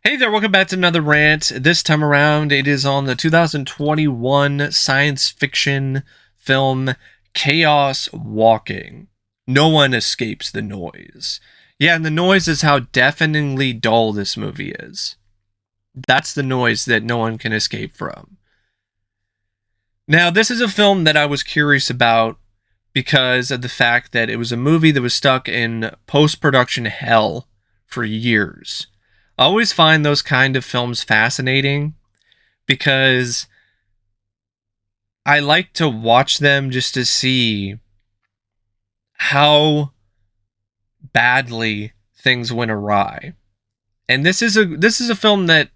Hey there, welcome back to another rant. This time around, it is on the 2021 science fiction film Chaos Walking. No one escapes the noise. Yeah, and the noise is how deafeningly dull this movie is. That's the noise that no one can escape from. Now, this is a film that I was curious about because of the fact that it was a movie that was stuck in post production hell for years. I always find those kind of films fascinating because I like to watch them just to see how badly things went awry. And this is a film that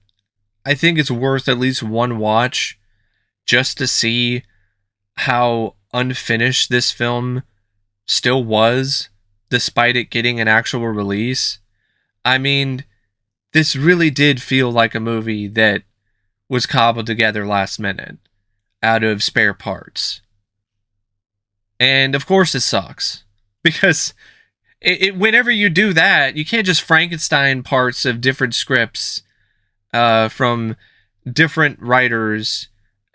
I think is worth at least one watch just to see how unfinished this film still was despite it getting an actual release. I mean, this really did feel like a movie that was cobbled together last minute out of spare parts. And of course it sucks because whenever you do that, you can't just Frankenstein parts of different scripts from different writers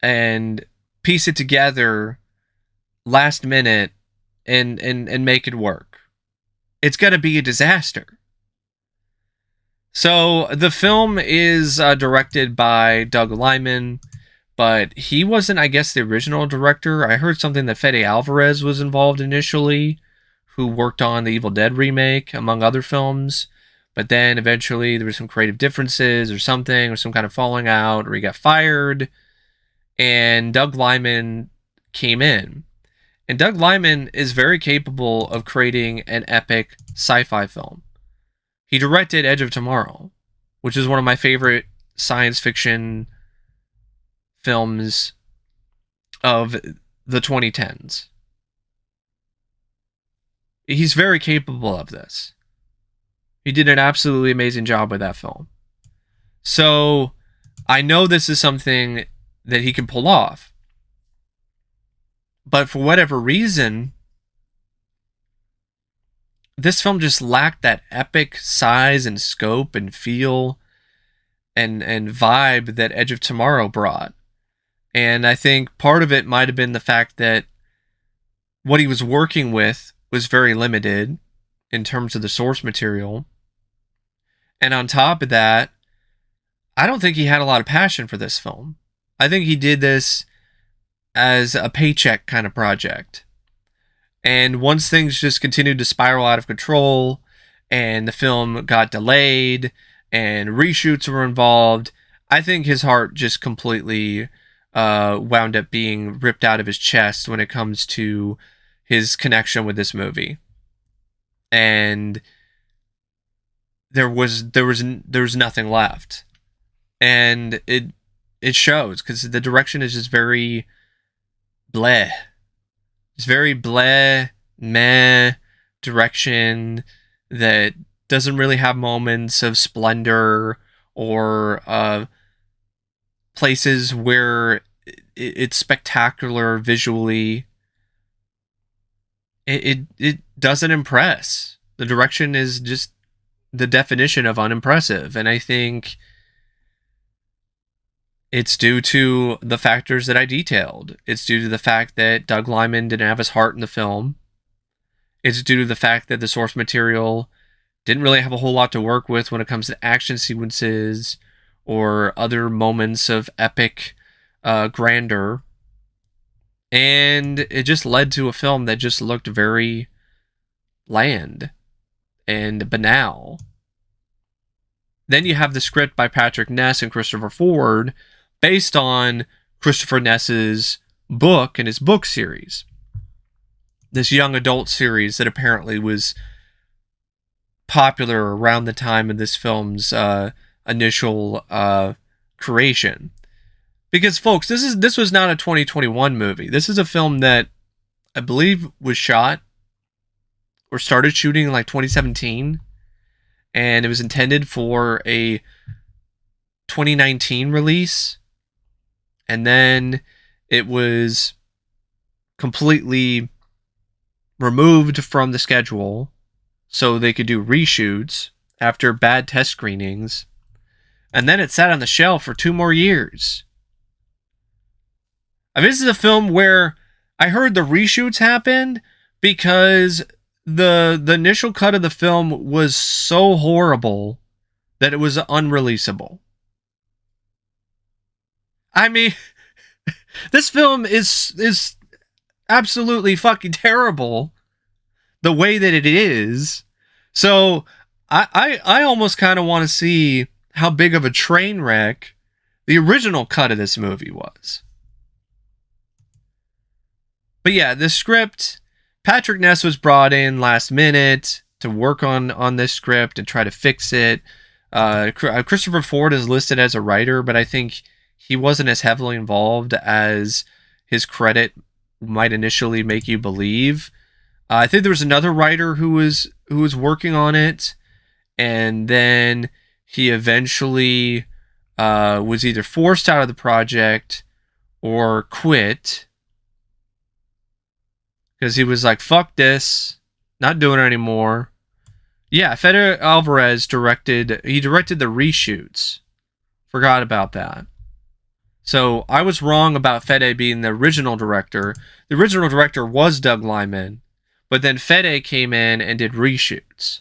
and piece it together last minute and make it work. It's got to be a disaster. So the film is directed by Doug Liman, but he wasn't, I guess, the original director. I heard something that Fede Alvarez was involved initially, who worked on the Evil Dead remake, among other films. But then eventually there were some creative differences or something, or some kind of falling out, or he got fired, and Doug Liman came in. And Doug Liman is very capable of creating an epic sci-fi film. He directed Edge of Tomorrow, which is one of my favorite science fiction films of the 2010s. He's very capable of this. He did an absolutely amazing job with that film. So I know this is something that he can pull off. But for whatever reason, this film just lacked that epic size and scope and feel and vibe that Edge of Tomorrow brought. And I think part of it might have been the fact that what he was working with was very limited in terms of the source material. And on top of that, I don't think he had a lot of passion for this film. I think he did this as a paycheck kind of project. And once things just continued to spiral out of control and the film got delayed and reshoots were involved, I think his heart just completely wound up being ripped out of his chest when it comes to his connection with this movie. And there was nothing left. And it shows because the direction is just very bleh. It's very bleh, meh direction that doesn't really have moments of splendor or places where it's spectacular visually. It doesn't impress. The direction is just the definition of unimpressive, and I think it's due to the factors that I detailed. It's due to the fact that Doug Liman didn't have his heart in the film. It's due to the fact that the source material didn't really have a whole lot to work with when it comes to action sequences or other moments of epic grandeur. And it just led to a film that just looked very bland and banal. Then you have the script by Patrick Ness and Christopher Ford, based on Christopher Ness's book and his book series. This young adult series that apparently was popular around the time of this film's initial creation. Because, folks, this was not a 2021 movie. This is a film that I believe was shot or started shooting in like 2017, and it was intended for a 2019 release, and then it was completely removed from the schedule so they could do reshoots after bad test screenings. and then it sat on the shelf for 2 more years. I mean, this is a film where I heard the reshoots happened because the initial cut of the film was so horrible that it was unreleasable. I mean, this film is absolutely fucking terrible the way that it is. So I almost kind of want to see how big of a train wreck the original cut of this movie was. But yeah, the script, Patrick Ness was brought in last minute to work on this script and try to fix it. Christopher Ford is listed as a writer, but I think he wasn't as heavily involved as his credit might initially make you believe. I think there was another writer who was working on it, and then he eventually was either forced out of the project or quit because he was like, "Fuck this, not doing it anymore." Yeah, Fede Alvarez directed the reshoots. Forgot about that. So I was wrong about Fede being the original director. The original director was Doug Liman, but then Fede came in and did reshoots.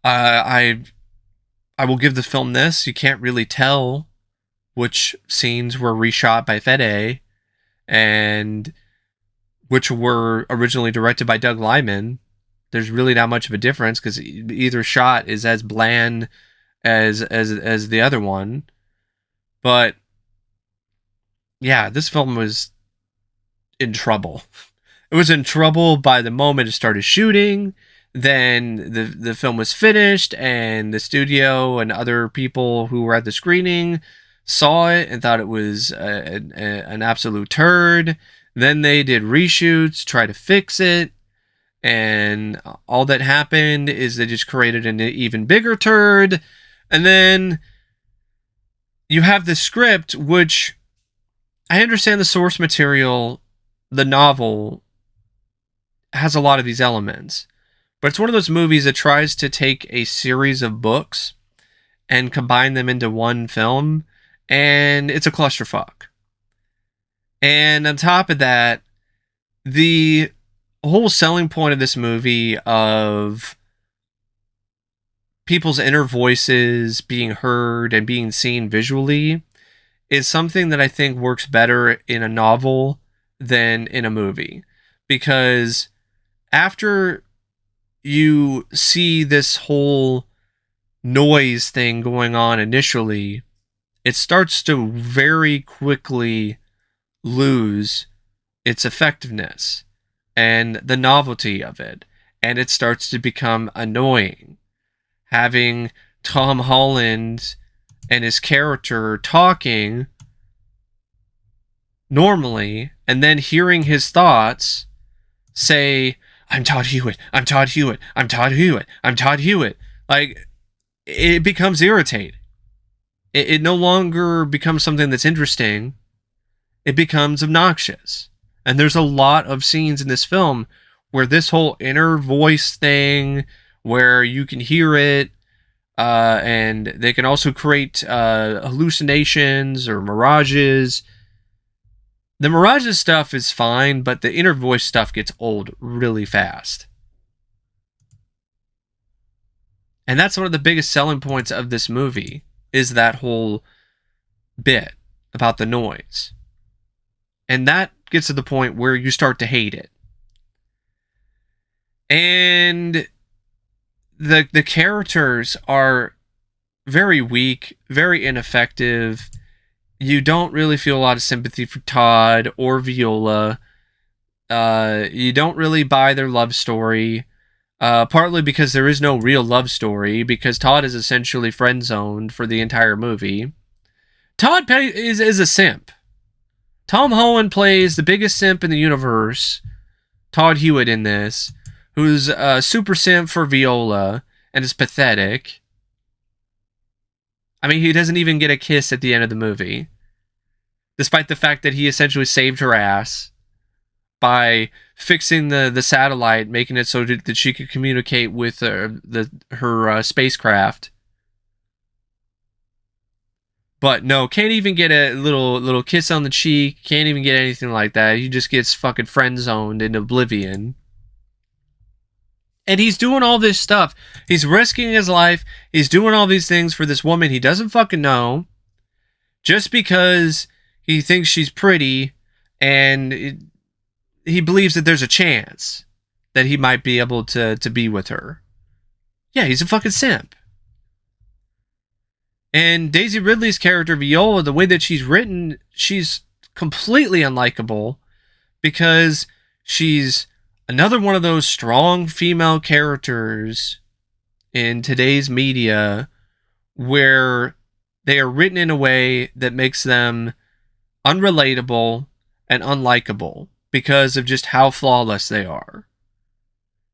I will give the film this. You can't really tell which scenes were reshot by Fede and which were originally directed by Doug Liman. There's really not much of a difference because either shot is as bland as the other one. But yeah, this film was in trouble. It was in trouble by the moment it started shooting. Then the film was finished, and the studio and other people who were at the screening saw it and thought it was an absolute turd. Then they did reshoots, try to fix it, and all that happened is they just created an even bigger turd. And then you have the script, which I understand the source material, the novel, has a lot of these elements. But it's one of those movies that tries to take a series of books and combine them into one film, and it's a clusterfuck. And on top of that, the whole selling point of this movie of people's inner voices being heard and being seen visually is something that I think works better in a novel than in a movie. Because after you see this whole noise thing going on initially, it starts to very quickly lose its effectiveness and the novelty of it, and it starts to become annoying. Having Tom Holland and his character talking normally, and then hearing his thoughts say, "I'm Todd Hewitt, I'm Todd Hewitt, I'm Todd Hewitt, I'm Todd Hewitt." Like, it becomes irritating. It no longer becomes something that's interesting. It becomes obnoxious. And there's a lot of scenes in this film where this whole inner voice thing, where you can hear it, and they can also create hallucinations or mirages. The mirages stuff is fine, but the inner voice stuff gets old really fast. And that's one of the biggest selling points of this movie, is that whole bit about the noise. And that gets to the point where you start to hate it. And the characters are very weak, very ineffective. You don't really feel a lot of sympathy for Todd or Viola. You don't really buy their love story. Partly because there is no real love story, because Todd is essentially friend-zoned for the entire movie. Todd is a simp. Tom Holland plays the biggest simp in the universe, Todd Hewitt in this, who's a super simp for Viola, and is pathetic. I mean, he doesn't even get a kiss at the end of the movie, despite the fact that he essentially saved her ass by fixing the satellite, making it so that she could communicate with her spacecraft But no, can't even get a little kiss on the cheek. Can't even get anything like that. He just gets fucking friend zoned in oblivion. And he's doing all this stuff. He's risking his life. He's doing all these things for this woman he doesn't fucking know. Just because he thinks she's pretty and he believes that there's a chance that he might be able to be with her. Yeah, he's a fucking simp. And Daisy Ridley's character, Viola, the way that she's written, she's completely unlikable because she's another one of those strong female characters in today's media where they are written in a way that makes them unrelatable and unlikable because of just how flawless they are.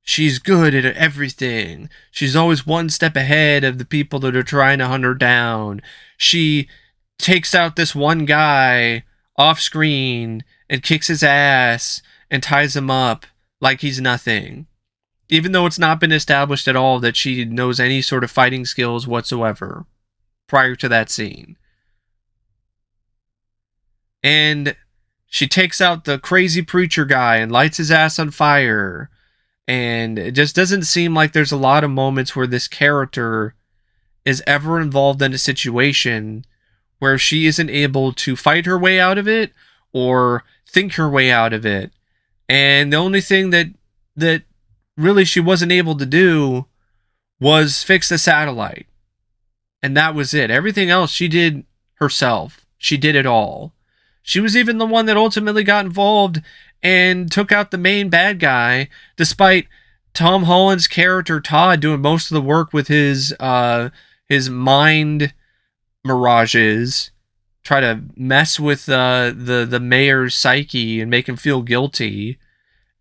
She's good at everything. She's always one step ahead of the people that are trying to hunt her down. She takes out this one guy off screen and kicks his ass and ties him up like he's nothing. Even though it's not been established at all that she knows any sort of fighting skills whatsoever prior to that scene. And she takes out the crazy preacher guy and lights his ass on fire. And it just doesn't seem like there's a lot of moments where this character is ever involved in a situation where she isn't able to fight her way out of it or think her way out of it. And the only thing that really she wasn't able to do was fix the satellite. And that was it. Everything else she did herself. She did it all. She was even the one that ultimately got involved and took out the main bad guy, despite Tom Holland's character Todd doing most of the work with his mind mirages, try to mess with the mayor's psyche and make him feel guilty.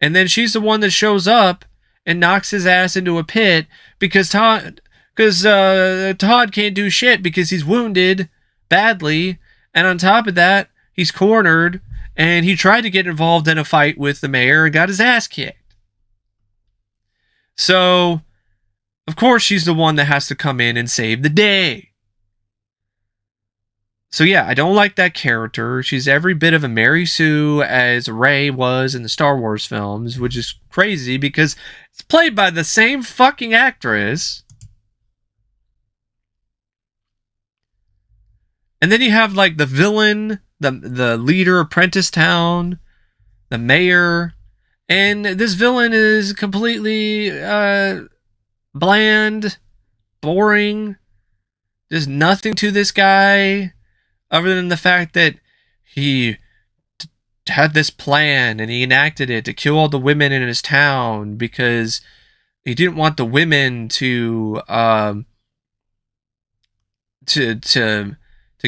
And then she's the one that shows up and knocks his ass into a pit because Todd can't do shit because he's wounded badly, and on top of that, he's cornered. And he tried to get involved in a fight with the mayor and got his ass kicked. So, of course, she's the one that has to come in and save the day. So yeah, I don't like that character. She's every bit of a Mary Sue as Rey was in the Star Wars films, which is crazy because it's played by the same fucking actress. And then you have like the villain, the leader of Prentice Town, the mayor, and this villain is completely bland, boring. There's nothing to this guy other than the fact that he had this plan and he enacted it to kill all the women in his town because he didn't want the women to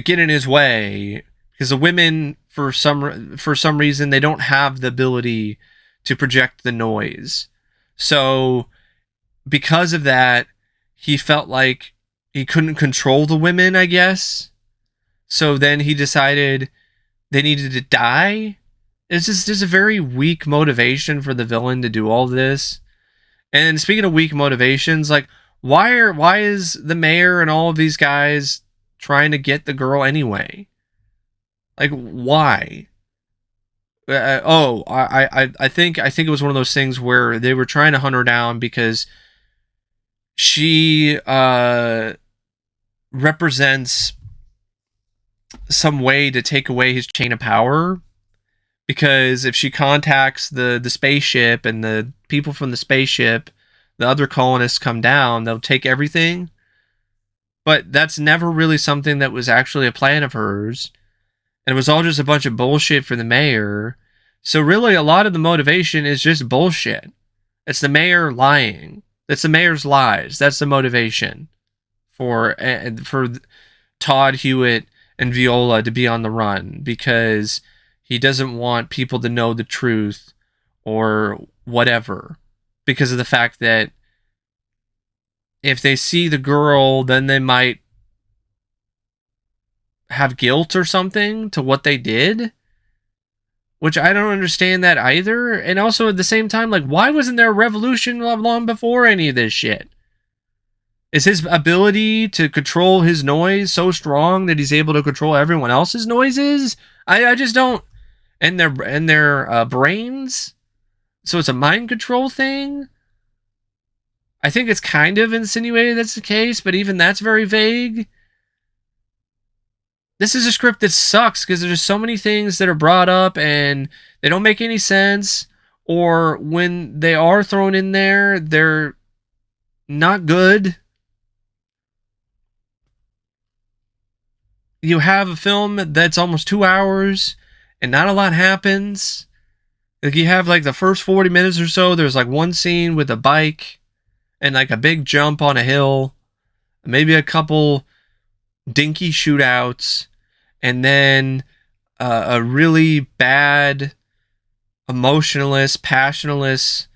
get in his way. Because the women, for some reason, they don't have the ability to project the noise. So, because of that, he felt like he couldn't control the women, I guess. So then he decided they needed to die. It's just a very weak motivation for the villain to do all this. And speaking of weak motivations, like, why is the mayor and all of these guys trying to get the girl anyway? Like, why? I think it was one of those things where they were trying to hunt her down because she represents some way to take away his chain of power. Because if she contacts the spaceship and the people from the spaceship, the other colonists come down, they'll take everything. But that's never really something that was actually a plan of hers. And it was all just a bunch of bullshit for the mayor. So really, a lot of the motivation is just bullshit. It's the mayor lying. It's the mayor's lies. That's the motivation for Todd Hewitt and Viola to be on the run, because he doesn't want people to know the truth or whatever, because of the fact that if they see the girl, then they might have guilt or something to what they did, which I don't understand that either. And also at the same time, like, why wasn't there a revolution long before any of this shit? Is his ability to control his noise so strong that he's able to control everyone else's noises? I just don't. And their brains. So it's a mind control thing. I think it's kind of insinuated that's the case, but even that's very vague. This is a script that sucks because there's so many things that are brought up and they don't make any sense, or when they are thrown in there, they're not good. You have a film that's almost 2 hours and not a lot happens. Like, you have like the first 40 minutes or so, there's like one scene with a bike and like a big jump on a hill, maybe a couple dinky shootouts, and then a really bad, emotionless, passionless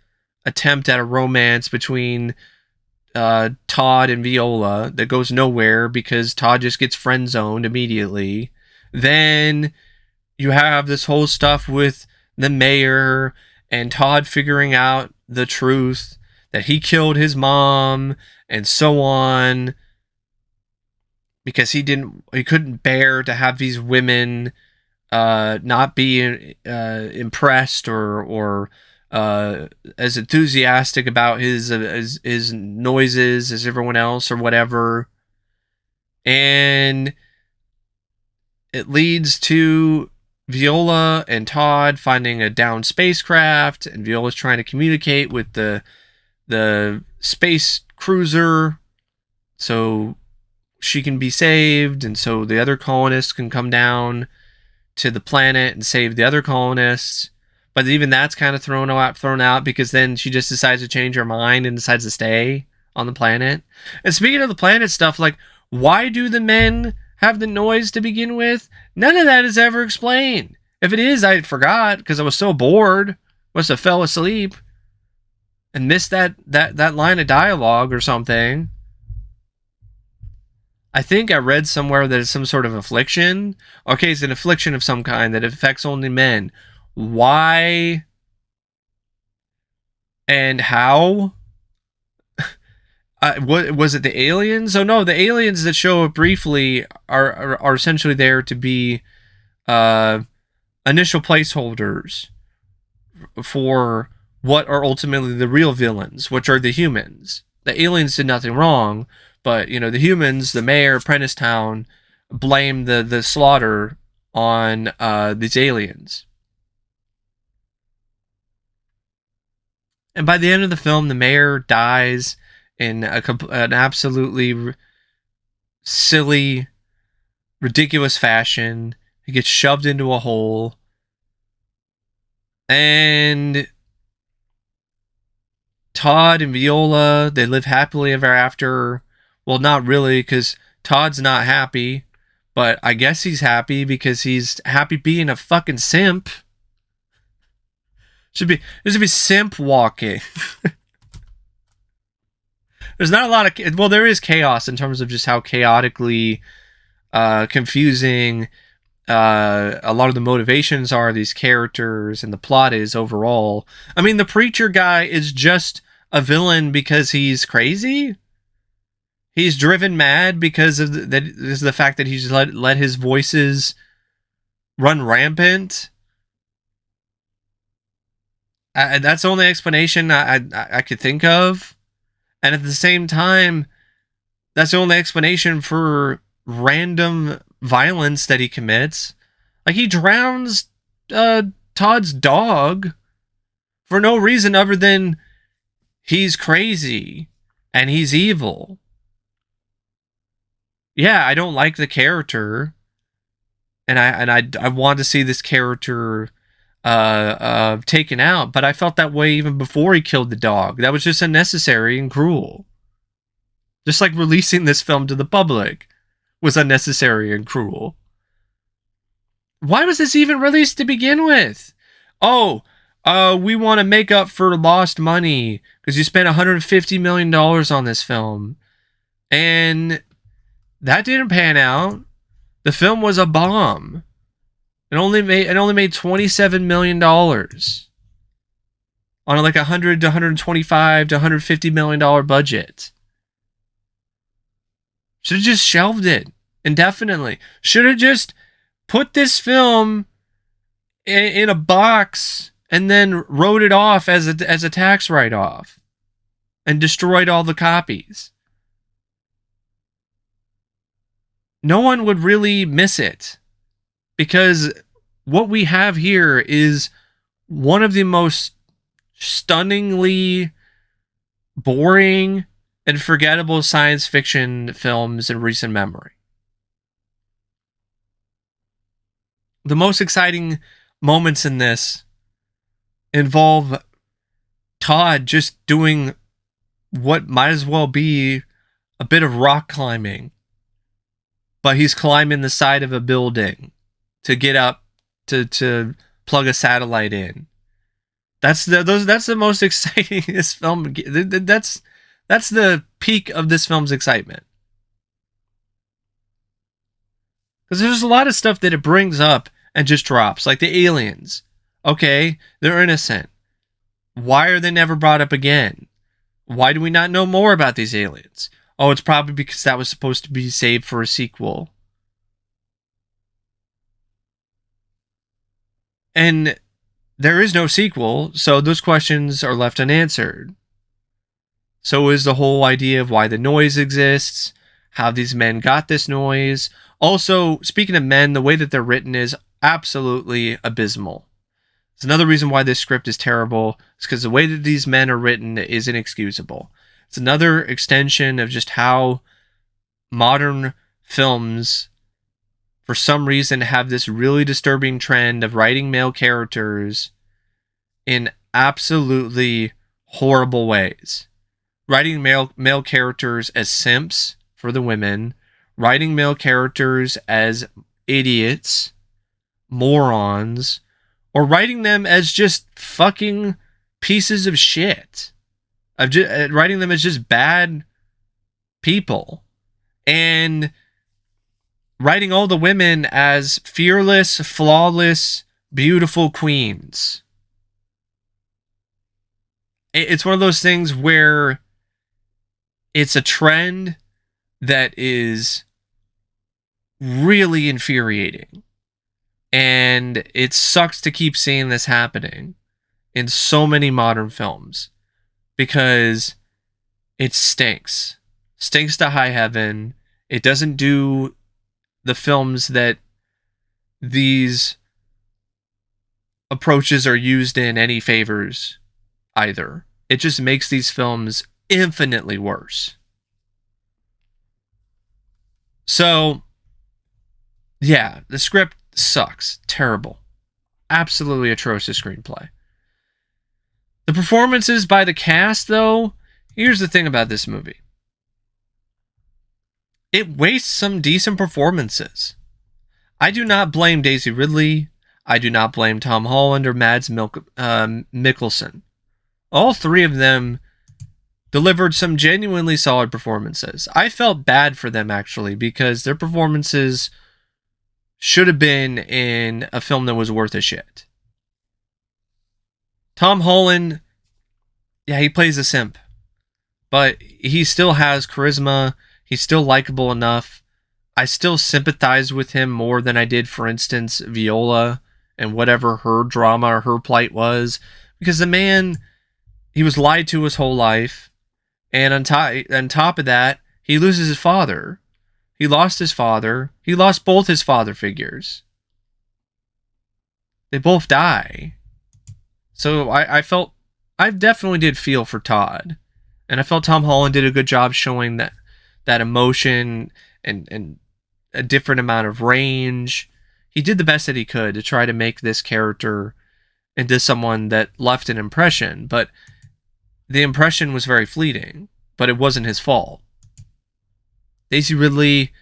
attempt at a romance between Todd and Viola that goes nowhere because Todd just gets friend zoned immediately. Then you have this whole stuff with the mayor and Todd figuring out the truth that he killed his mom and so on, because he couldn't bear to have these women not be impressed or as enthusiastic about his noises as everyone else or whatever. And it leads to Viola and Todd finding a downed spacecraft, and Viola's trying to communicate with the space cruiser so she can be saved, and so the other colonists can come down to the planet and save the other colonists. But even that's kind of thrown out because then she just decides to change her mind and decides to stay on the planet. And speaking of the planet stuff, like, why do the men have the noise to begin with? None of that is ever explained. If it is, I forgot because I was so bored. Must have fell asleep and missed that line of dialogue or something. I think I read somewhere that it's some sort of affliction. Okay, it's an affliction of some kind that affects only men. Why and how? What was it? The aliens? Oh no, the aliens that show up briefly are essentially there to be initial placeholders for what are ultimately the real villains, which are the humans. The aliens did nothing wrong, but the humans, the mayor, Prentice Town, blame the slaughter on these aliens. And by the end of the film, the mayor dies in an absolutely silly, ridiculous fashion. He gets shoved into a hole. And Todd and Viola, they live happily ever after. Well, not really, because Todd's not happy. But I guess he's happy because he's happy being a fucking simp. There should be simp walking. There's not a lot of... Well, there is chaos in terms of just how chaotically confusing a lot of the motivations are of these characters and the plot is overall. I mean, the preacher guy is just a villain because he's crazy. He's driven mad because of the fact that he's let his voices run rampant. That's the only explanation I could think of. And at the same time, that's the only explanation for random violence that he commits. Like, he drowns Todd's dog for no reason other than he's crazy and he's evil. Yeah, I don't like the character, and I want to see this character taken out, but I felt that way even before he killed the dog. That was just unnecessary and cruel. Just like releasing this film to the public was unnecessary and cruel. Why was this even released to begin with? Oh, we want to make up for lost money because you spent $150 million on this film. And that didn't pan out. The film was a bomb. It only made $27 million on like $100 to $125 to $150 million budget. Should have just shelved it indefinitely. Should have just put this film in a box and then wrote it off as a tax write-off and destroyed all the copies. No one would really miss it, because what we have here is one of the most stunningly boring and forgettable science fiction films in recent memory. The most exciting moments in this involve Todd just doing what might as well be a bit of rock climbing, but he's climbing the side of a building to get up to plug a satellite in. That's the most exciting this film. That's the peak of this film's excitement. Because there's a lot of stuff that it brings up and just drops, like the aliens. Okay, they're innocent. Why are they never brought up again? Why do we not know more about these aliens? Oh, it's probably because that was supposed to be saved for a sequel. And there is no sequel, so those questions are left unanswered. So is the whole idea of why the noise exists, how these men got this noise. Also, speaking of men, the way that they're written is absolutely abysmal. It's another reason why this script is terrible. It's because the way that these men are written is inexcusable. It's another extension of just how modern films, for some reason, have this really disturbing trend of writing male characters in absolutely horrible ways. Writing male characters as simps for the women, writing male characters as idiots, morons, or writing them as just fucking pieces of shit. Writing them as just bad people. And writing all the women as fearless, flawless, beautiful queens. It's one of those things where it's a trend that is really infuriating. And it sucks to keep seeing this happening in so many modern films, because it stinks. Stinks to high heaven. It doesn't do the films that these approaches are used in any favors either. It just makes these films infinitely worse. So, yeah, the script sucks. Terrible. Absolutely atrocious screenplay. The performances by the cast, though, here's the thing about this movie. It wastes some decent performances. I do not blame Daisy Ridley. I do not blame Tom Holland or Mads Mikkelsen. All three of them delivered some genuinely solid performances. I felt bad for them, actually, because their performances should have been in a film that was worth a shit. Tom Holland, yeah, he plays a simp, but he still has charisma. He's still likable enough. I still sympathize with him more than I did, for instance, Viola and whatever her drama or her plight was, because the man, he was lied to his whole life, and on top of that, he loses his father. He lost his father. He lost both his father figures. They both die. So I definitely did feel for Todd. And I felt Tom Holland did a good job showing that emotion and a different amount of range. He did the best that he could to try to make this character into someone that left an impression. But the impression was very fleeting. But it wasn't his fault. Daisy Ridley,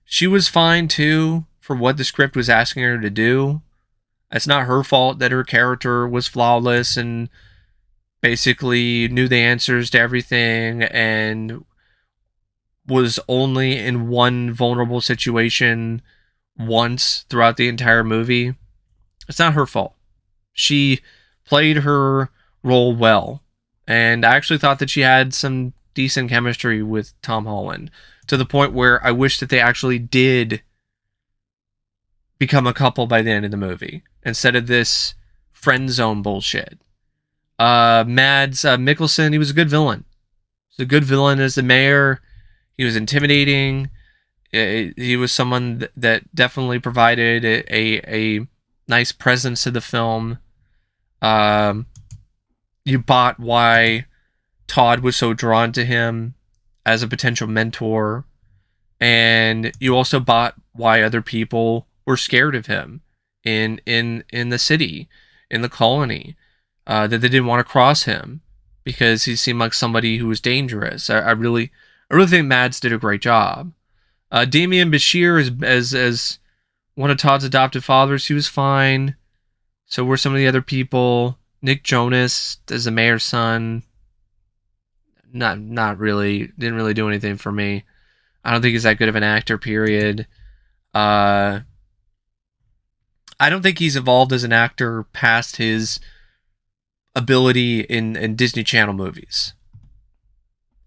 she was fine too for what the script was asking her to do. It's not her fault that her character was flawless and basically knew the answers to everything and was only in one vulnerable situation once throughout the entire movie. It's not her fault. She played her role well. And I actually thought that she had some decent chemistry with Tom Holland, to the point where I wish that they actually did become a couple by the end of the movie instead of this friend zone bullshit. Mads Mikkelsen, he was a good villain. He was a good villain as the mayor. He was intimidating. He was someone that definitely provided a nice presence to the film. You bought why Todd was so drawn to him as a potential mentor, and you also bought why other people were scared of him in the city, in the colony, that they didn't want to cross him because he seemed like somebody who was dangerous. I really think Mads did a great job. Demian Bichir as one of Todd's adopted fathers, he was fine. So were some of the other people. Nick Jonas as the mayor's son, not really, didn't really do anything for me. I don't think he's that good of an actor, period. I don't think he's evolved as an actor past his ability in Disney Channel movies.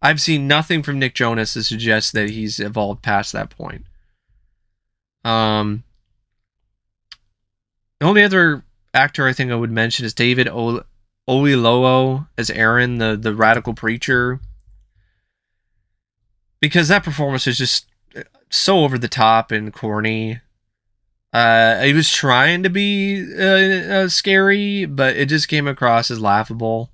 I've seen nothing from Nick Jonas to suggest that he's evolved past that point. The only other actor I think I would mention is David Oyelowo as Aaron, the radical preacher. Because that performance is just so over the top and corny. He was trying to be scary, but it just came across as laughable.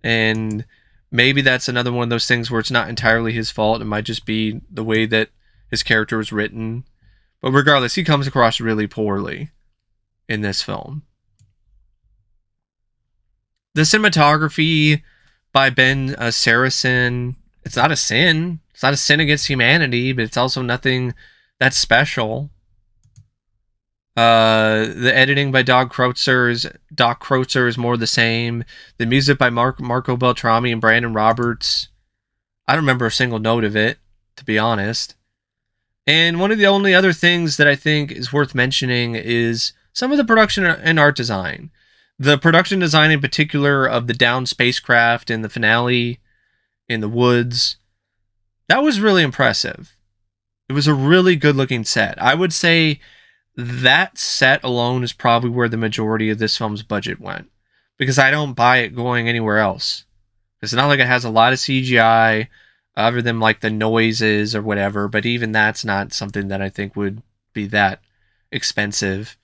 And maybe that's another one of those things where it's not entirely his fault. It might just be the way that his character was written. But regardless, he comes across really poorly in this film. The cinematography by Ben Saracen, it's not a sin. It's not a sin against humanity, but it's also nothing that's special. The editing by Doc Kreutzer is more the same. The music by Marco Beltrami and Brandon Roberts, I don't remember a single note of it, to be honest. And one of the only other things that I think is worth mentioning is some of the production and art design. The production design in particular of the downed spacecraft in the finale in the woods, that was really impressive. It was a really good looking set. I would say that set alone is probably where the majority of this film's budget went, because I don't buy it going anywhere else. It's not like it has a lot of CGI other than like the noises or whatever, but even that's not something that I think would be that expensive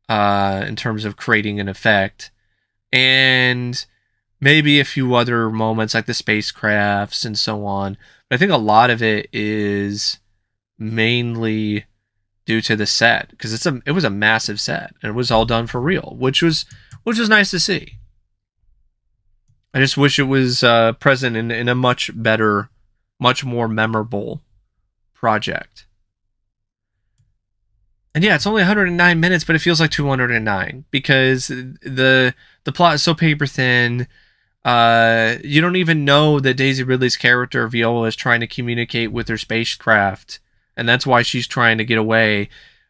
in terms of creating an effect. And maybe a few other moments like the spacecrafts and so on. But I think a lot of it is mainly due to the set, because it was a massive set and it was all done for real, which was nice to see. I just wish it was present in a much better, much more memorable project. And yeah, it's only 109 minutes, but it feels like 209 because the plot is so paper thin. You don't even know that Daisy Ridley's character Viola is trying to communicate with her spacecraft, and that's why she's trying to get away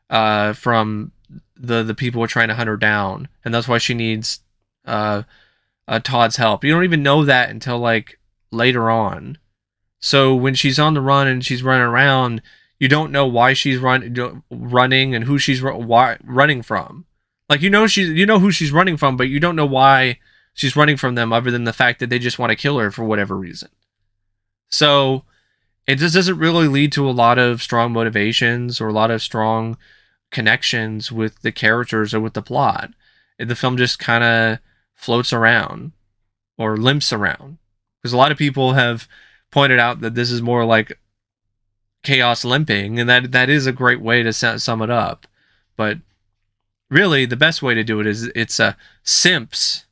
from the people who are trying to hunt her down, and that's why she needs Todd's help. You don't even know that until like later on. So when she's on the run and she's running around, you don't know why she's running and who she's running from. Like you know who she's running from, but you don't know why she's running from them, other than the fact that they just want to kill her for whatever reason. So it just doesn't really lead to a lot of strong motivations or a lot of strong connections with the characters or with the plot. The film just kind of floats around or limps around, because a lot of people have pointed out that this is more like chaos limping, and that is a great way to sum it up. But really, the best way to do it is it's a simps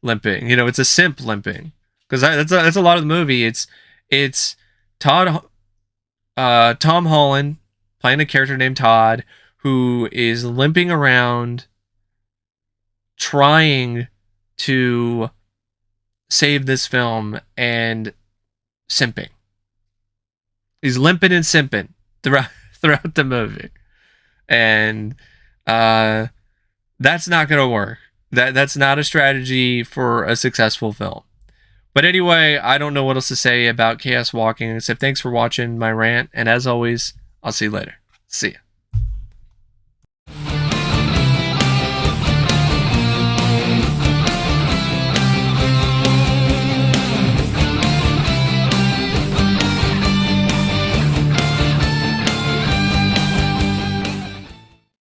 limping. It's a simp limping, because that's a lot of the movie. It's Tom Holland playing a character named Todd who is limping around trying to save this film and simping. He's limping and simping throughout the movie. And that's not going to work. That's not a strategy for a successful film. But anyway, I don't know what else to say about Chaos Walking except thanks for watching my rant. And as always, I'll see you later. See ya.